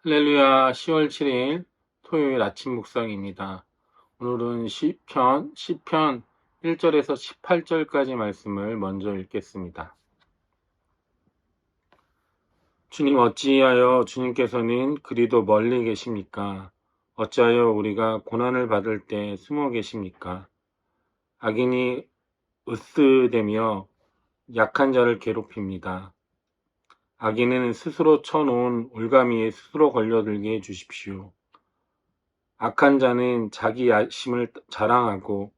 할렐루야. 10월 7일 토요일 아침 묵상입니다. 오늘은 시편 1절에서 18절까지 말씀을 먼저 읽겠습니다. 주님, 어찌하여 주님께서는 그리도 멀리 계십니까? 어찌하여 우리가 고난을 받을 때 숨어 계십니까? 악인이 으스대며 약한 자를 괴롭힙니다. 악인은 스스로 쳐놓은 올가미에 스스로 걸려들게 해주십시오. 악한 자는 자기 야심을 자랑하고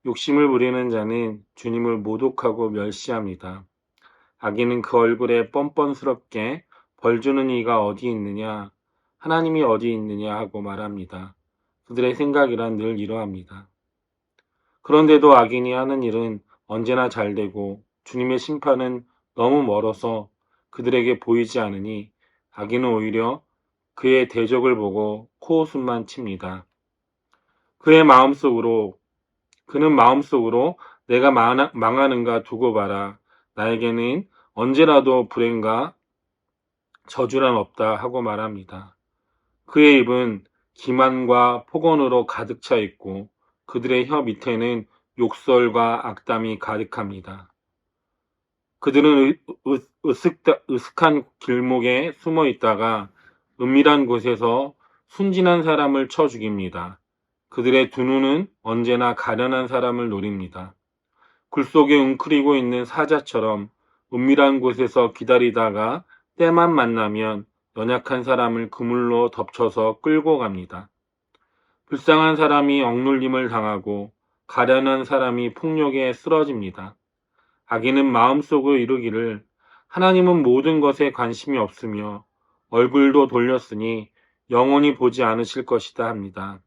욕심을 부리는 자는 주님을 모독하고 멸시합니다. 악인은 그 얼굴에 뻔뻔스럽게 벌주는 이가 어디 있느냐, 하나님이 어디 있느냐 하고 말합니다. 그들의 생각이란 늘 이러합니다. 그런데도 악인이 하는 일은 언제나 잘되고 주님의 심판은 너무 멀어서 그들에게 보이지 않으니 악인은 오히려 그의 대적을 보고 코웃음만 칩니다. 그는 마음속으로 내가 망하는가 두고 봐라. 나에게는 언제라도 불행과 저주란 없다 하고 말합니다. 그의 입은 기만과 폭언으로 가득 차 있고 그들의 혀 밑에는 욕설과 악담이 가득합니다. 그들은 으슥한 길목에 숨어 있다가 은밀한 곳에서 순진한 사람을 쳐 죽입니다. 그들의 두 눈은 언제나 가련한 사람을 노립니다. 굴 속에 웅크리고 있는 사자처럼 은밀한 곳에서 기다리다가 때만 만나면 연약한 사람을 그물로 덮쳐서 끌고 갑니다. 불쌍한 사람이 억눌림을 당하고 가련한 사람이 폭력에 쓰러집니다. 악인은 마음속으로 이르기를 하나님은 모든 것에 관심이 없으며 얼굴도 돌렸으니 영원히 보지 않으실 것이다 합니다.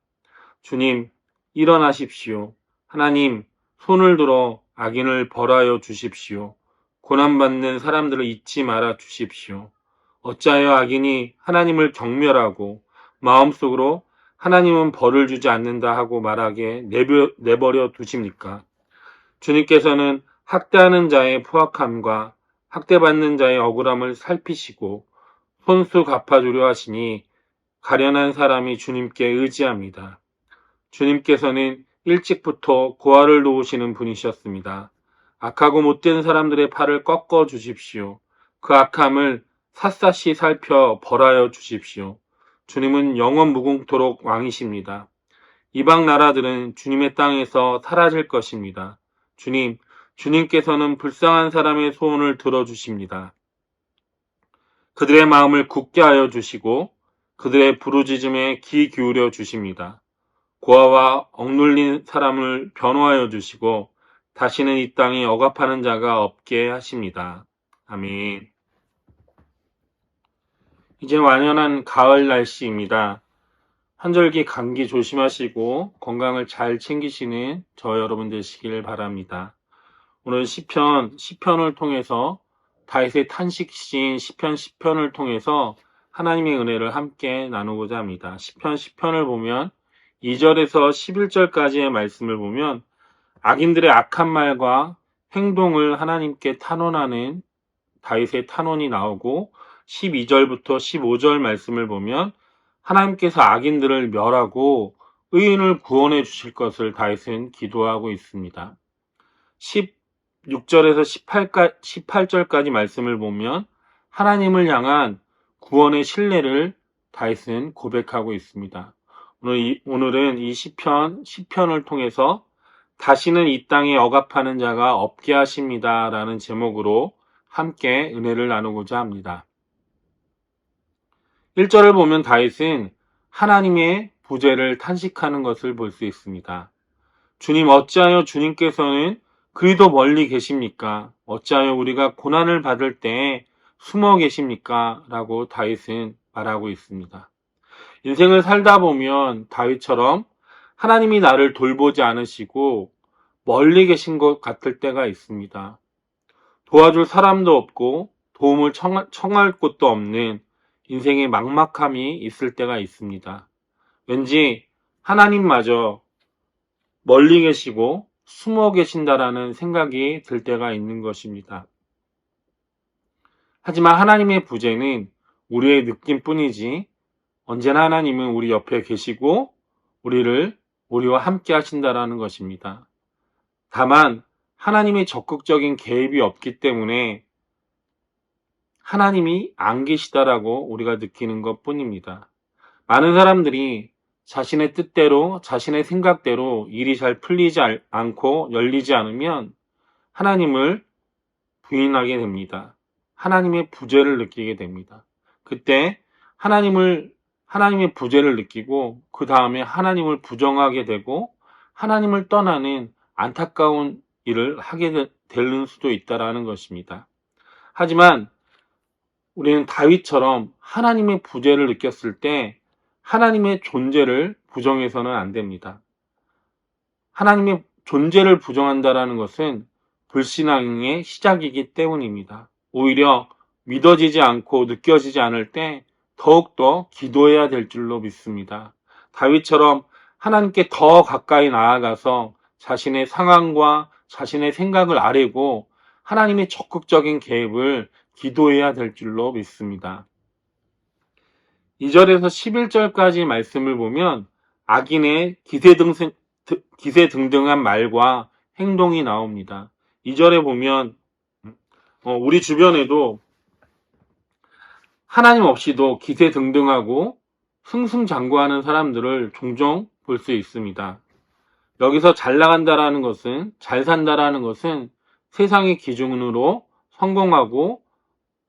주님, 일어나십시오. 하나님, 손을 들어 악인을 벌하여 주십시오. 고난받는 사람들을 잊지 말아 주십시오. 어찌하여 악인이 하나님을 경멸하고 마음속으로 하나님은 벌을 주지 않는다 하고 말하게 내버려 두십니까? 주님께서는 학대하는 자의 포악함과 학대받는 자의 억울함을 살피시고 손수 갚아주려 하시니 가련한 사람이 주님께 의지합니다. 주님께서는 일찍부터 고아를 도우시는 분이셨습니다. 악하고 못된 사람들의 팔을 꺾어 주십시오. 그 악함을 샅샅이 살펴 벌하여 주십시오. 주님은 영원 무궁토록 왕이십니다. 이방 나라들은 주님의 땅에서 사라질 것입니다. 주님께서는 불쌍한 사람의 소원을 들어주십니다. 그들의 마음을 굳게 하여 주시고 그들의 부르짖음에 귀 기울여 주십니다. 고아와 억눌린 사람을 변호하여 주시고 다시는 이 땅에 억압하는 자가 없게 하십니다. 아멘. 이제 완연한 가을 날씨입니다. 한절기 감기 조심하시고 건강을 잘 챙기시는 저 여러분 되시길 바랍니다. 오늘 시편을 통해서 다윗의 탄식시인 시편 10편을 통해서 하나님의 은혜를 함께 나누고자 합니다. 시편 10편을 보면 2절에서 11절까지의 말씀을 보면 악인들의 악한 말과 행동을 하나님께 탄원하는 다윗의 탄원이 나오고 12절부터 15절 말씀을 보면 하나님께서 악인들을 멸하고 의인을 구원해 주실 것을 다윗은 기도하고 있습니다. 16절에서 18절까지 말씀을 보면 하나님을 향한 구원의 신뢰를 다윗은 고백하고 있습니다. 오늘은 이 시편을 통해서 다시는 이 땅에 억압하는 자가 없게 하십니다 라는 제목으로 함께 은혜를 나누고자 합니다. 1절을 보면 다윗은 하나님의 부재를 탄식하는 것을 볼 수 있습니다. 주님, 어찌하여 주님께서는 그리도 멀리 계십니까? 어찌하여 우리가 고난을 받을 때 숨어 계십니까? 라고 다윗은 말하고 있습니다. 인생을 살다 보면 다윗처럼 하나님이 나를 돌보지 않으시고 멀리 계신 것 같을 때가 있습니다. 도와줄 사람도 없고 도움을 청할 곳도 없는 인생의 막막함이 있을 때가 있습니다. 왠지 하나님마저 멀리 계시고 숨어 계신다라는 생각이 들 때가 있는 것입니다. 하지만 하나님의 부재는 우리의 느낌뿐이지 언제나 하나님은 우리 옆에 계시고 우리와 함께 하신다라는 것입니다. 다만 하나님의 적극적인 개입이 없기 때문에 하나님이 안 계시다라고 우리가 느끼는 것 뿐입니다. 많은 사람들이 자신의 뜻대로, 자신의 생각대로 일이 잘 풀리지 않고 열리지 않으면 하나님을 부인하게 됩니다. 하나님의 부재를 느끼게 됩니다. 그때 하나님의 부재를 느끼고 그 다음에 하나님을 부정하게 되고 하나님을 떠나는 안타까운 일을 하게 되는 수도 있다라는 것입니다. 하지만 우리는 다윗처럼 하나님의 부재를 느꼈을 때 하나님의 존재를 부정해서는 안 됩니다. 하나님의 존재를 부정한다라는 것은 불신앙의 시작이기 때문입니다. 오히려 믿어지지 않고 느껴지지 않을 때 더욱더 기도해야 될 줄로 믿습니다. 다윗처럼 하나님께 더 가까이 나아가서 자신의 상황과 자신의 생각을 아뢰고 하나님의 적극적인 개입을 기도해야 될 줄로 믿습니다. 2절에서 11절까지 말씀을 보면 악인의 기세등등한 말과 행동이 나옵니다. 2절에 보면 우리 주변에도 하나님 없이도 기세등등하고 승승장구하는 사람들을 종종 볼 수 있습니다. 여기서 잘 나간다라는 것은, 잘 산다라는 것은 세상의 기준으로 성공하고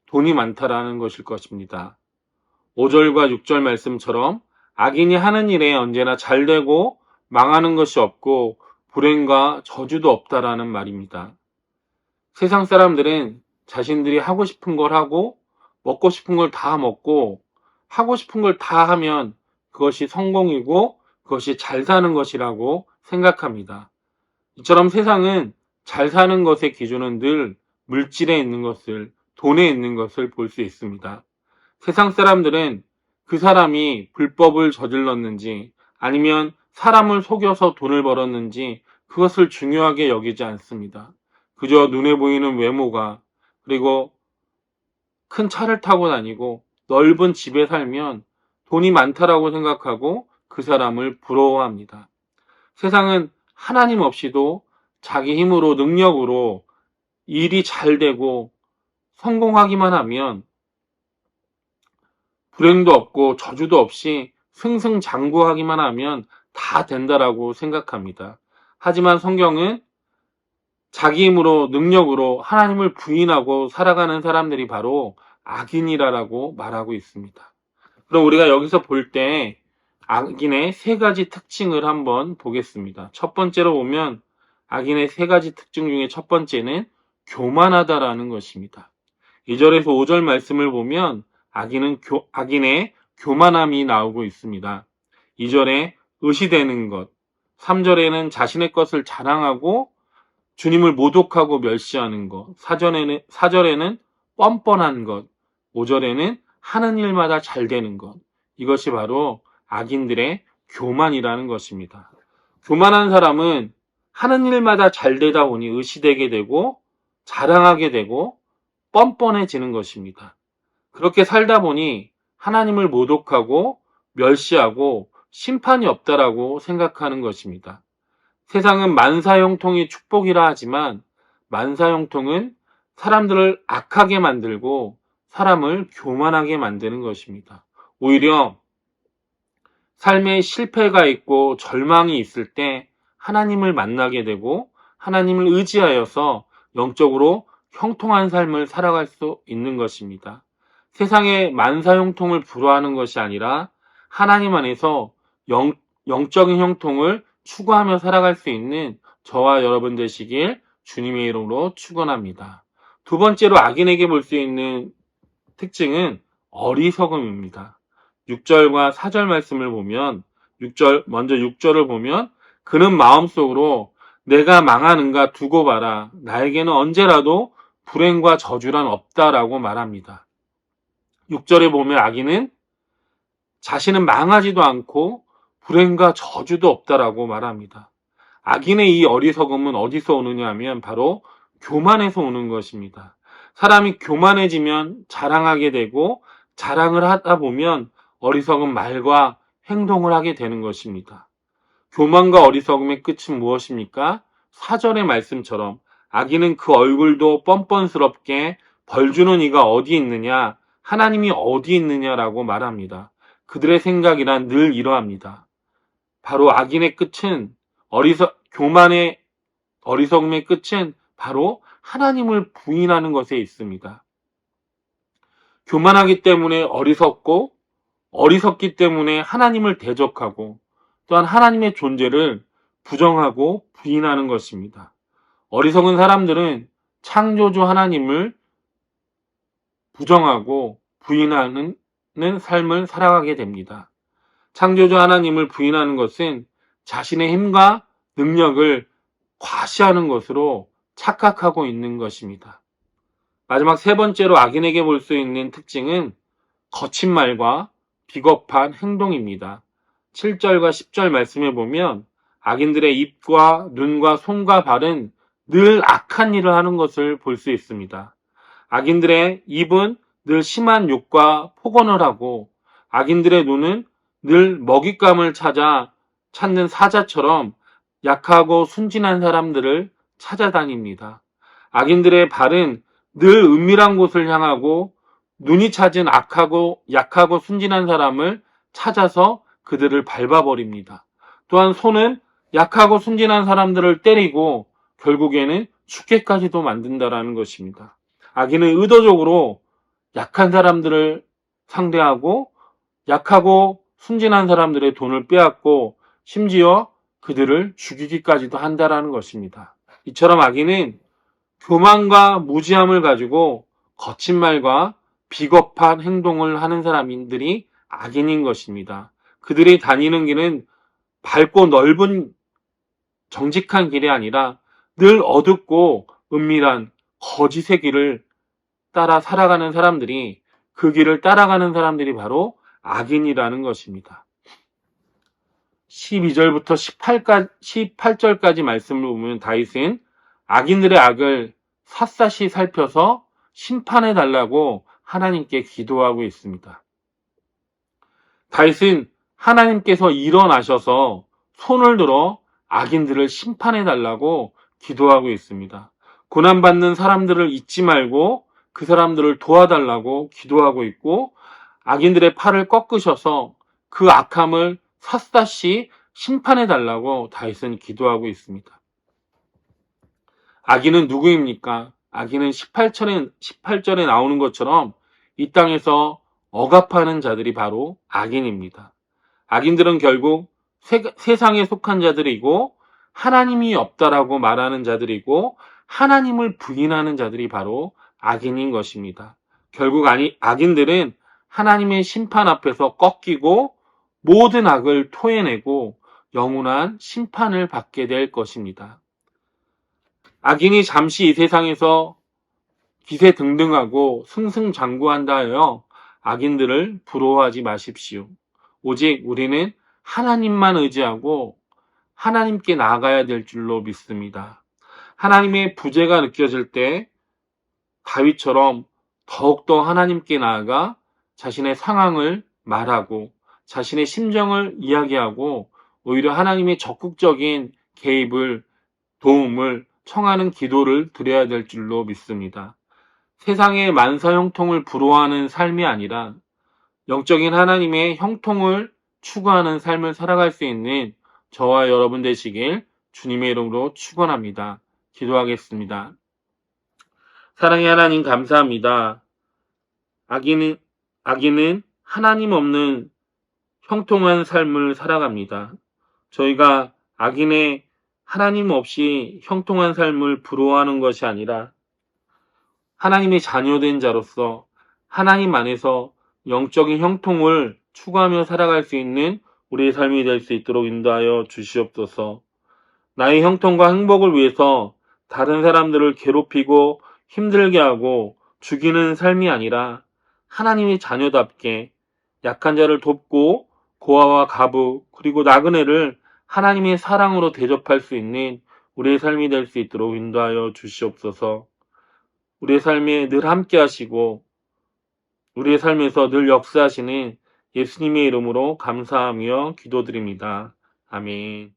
돈이 많다라는 것일 것입니다. 5절과 6절 말씀처럼 악인이 하는 일에 언제나 잘 되고 망하는 것이 없고 불행과 저주도 없다라는 말입니다. 세상 사람들은 자신들이 하고 싶은 걸 하고 먹고 싶은 걸 다 먹고 하고 싶은 걸 다 하면 그것이 성공이고 그것이 잘 사는 것이라고 생각합니다. 이처럼 세상은 잘 사는 것의 기준은 늘 물질에 있는 것을, 돈에 있는 것을 볼 수 있습니다. 세상 사람들은 그 사람이 불법을 저질렀는지 아니면 사람을 속여서 돈을 벌었는지 그것을 중요하게 여기지 않습니다. 그저 눈에 보이는 외모가, 그리고 큰 차를 타고 다니고 넓은 집에 살면 돈이 많다라고 생각하고 그 사람을 부러워합니다. 세상은 하나님 없이도 자기 힘으로, 능력으로 일이 잘 되고 성공하기만 하면 불행도 없고 저주도 없이 승승장구하기만 하면 다 된다라고 생각합니다. 하지만 성경은 자기 힘으로, 능력으로 하나님을 부인하고 살아가는 사람들이 바로 악인이라고 말하고 있습니다. 그럼 우리가 여기서 볼 때 악인의 세 가지 특징을 한번 보겠습니다. 첫 번째로 보면 악인의 세 가지 특징 중에 첫 번째는 교만하다라는 것입니다. 2절에서 5절 말씀을 보면 악인의 교만함이 나오고 있습니다. 2절에 의시되는 것, 3절에는 자신의 것을 자랑하고 주님을 모독하고 멸시하는 것, 4절에는 뻔뻔한 것, 5절에는 하는 일마다 잘 되는 것. 이것이 바로 악인들의 교만이라는 것입니다. 교만한 사람은 하는 일마다 잘 되다 보니 의시되게 되고 자랑하게 되고 뻔뻔해지는 것입니다. 그렇게 살다 보니 하나님을 모독하고 멸시하고 심판이 없다라고 생각하는 것입니다. 세상은 만사형통이 축복이라 하지만 만사형통은 사람들을 악하게 만들고 사람을 교만하게 만드는 것입니다. 오히려 삶에 실패가 있고 절망이 있을 때 하나님을 만나게 되고 하나님을 의지하여서 영적으로 형통한 삶을 살아갈 수 있는 것입니다. 세상의 만사형통을 부러워하는 것이 아니라 하나님 안에서 영적인 형통을 추구하며 살아갈 수 있는 저와 여러분 되시길 주님의 이름으로 축원합니다. 두 번째로 악인에게 볼 수 있는 특징은 어리석음입니다. 6절과 4절 말씀을 보면 먼저 6절을 보면 그는 마음속으로 내가 망하는가 두고 봐라. 나에게는 언제라도 불행과 저주란 없다라고 말합니다. 6절에 보면 악인은 자신은 망하지도 않고 불행과 저주도 없다라고 말합니다. 악인의 이 어리석음은 어디서 오느냐 하면 바로 교만에서 오는 것입니다. 사람이 교만해지면 자랑하게 되고 자랑을 하다 보면 어리석은 말과 행동을 하게 되는 것입니다. 교만과 어리석음의 끝은 무엇입니까? 4절의 말씀처럼 악인은 그 얼굴도 뻔뻔스럽게 벌주는 이가 어디 있느냐, 하나님이 어디 있느냐라고 말합니다. 그들의 생각이란 늘 이러합니다. 바로 악인의 끝은 교만의 어리석음의 끝은 바로 하나님을 부인하는 것에 있습니다. 교만하기 때문에 어리석고 어리석기 때문에 하나님을 대적하고 또한 하나님의 존재를 부정하고 부인하는 것입니다. 어리석은 사람들은 창조주 하나님을 부정하고 부인하는 삶을 살아가게 됩니다. 창조주 하나님을 부인하는 것은 자신의 힘과 능력을 과시하는 것으로 착각하고 있는 것입니다. 마지막 세 번째로 악인에게 볼 수 있는 특징은 거친 말과 비겁한 행동입니다. 7절과 10절 말씀에 보면 악인들의 입과 눈과 손과 발은 늘 악한 일을 하는 것을 볼 수 있습니다. 악인들의 입은 늘 심한 욕과 폭언을 하고 악인들의 눈은 늘 먹잇감을 찾는 사자처럼 약하고 순진한 사람들을 찾아다닙니다. 악인들의 발은 늘 은밀한 곳을 향하고 눈이 찾은 약하고 순진한 사람을 찾아서 그들을 밟아버립니다. 또한 손은 약하고 순진한 사람들을 때리고 결국에는 죽게까지도 만든다라는 것입니다. 악인은 의도적으로 약한 사람들을 상대하고 약하고 순진한 사람들의 돈을 빼앗고 심지어 그들을 죽이기까지도 한다라는 것입니다. 이처럼 악인은 교만과 무지함을 가지고 거친 말과 비겁한 행동을 하는 사람들이 악인인 것입니다. 그들이 다니는 길은 밝고 넓은 정직한 길이 아니라 늘 어둡고 은밀한 거짓의 길을 따라 살아가는 사람들이 그 길을 따라가는 사람들이 바로 악인이라는 것입니다. 12절부터 18절까지 말씀을 보면 다윗은 악인들의 악을 샅샅이 살펴서 심판해 달라고 하나님께 기도하고 있습니다. 다윗은 하나님께서 일어나셔서 손을 들어 악인들을 심판해 달라고 기도하고 있습니다. 고난받는 사람들을 잊지 말고 그 사람들을 도와달라고 기도하고 있고 악인들의 팔을 꺾으셔서 그 악함을 샅샅이 심판해 달라고 다윗은 기도하고 있습니다. 악인은 누구입니까? 악인은 18절에 나오는 것처럼 이 땅에서 억압하는 자들이 바로 악인입니다. 악인들은 결국 세상에 속한 자들이고 하나님이 없다라고 말하는 자들이고 하나님을 부인하는 자들이 바로 악인인 것입니다. 결국 악인들은 하나님의 심판 앞에서 꺾이고 모든 악을 토해내고 영원한 심판을 받게 될 것입니다. 악인이 잠시 이 세상에서 기세등등하고 승승장구한다 하여 악인들을 부러워하지 마십시오. 오직 우리는 하나님만 의지하고 하나님께 나아가야 될 줄로 믿습니다. 하나님의 부재가 느껴질 때 다윗처럼 더욱더 하나님께 나아가 자신의 상황을 말하고 자신의 심정을 이야기하고 오히려 하나님의 적극적인 개입을 도움을 청하는 기도를 드려야 될 줄로 믿습니다. 세상의 만사 형통을 부러워하는 삶이 아니라 영적인 하나님의 형통을 추구하는 삶을 살아갈 수 있는 저와 여러분 되시길 주님의 이름으로 축원합니다. 기도하겠습니다. 사랑의 하나님 감사합니다. 악인은 하나님 없는 형통한 삶을 살아갑니다. 저희가 악인의 하나님 없이 형통한 삶을 부러워하는 것이 아니라 하나님의 자녀된 자로서 하나님 안에서 영적인 형통을 추구하며 살아갈 수 있는 우리의 삶이 될 수 있도록 인도하여 주시옵소서. 나의 형통과 행복을 위해서 다른 사람들을 괴롭히고 힘들게 하고 죽이는 삶이 아니라 하나님의 자녀답게 약한 자를 돕고 고아와 가부 그리고 나그네를 하나님의 사랑으로 대접할 수 있는 우리의 삶이 될 수 있도록 인도하여 주시옵소서. 우리의 삶에 늘 함께 하시고 우리의 삶에서 늘 역사하시는 예수님의 이름으로 감사하며 기도드립니다. 아멘.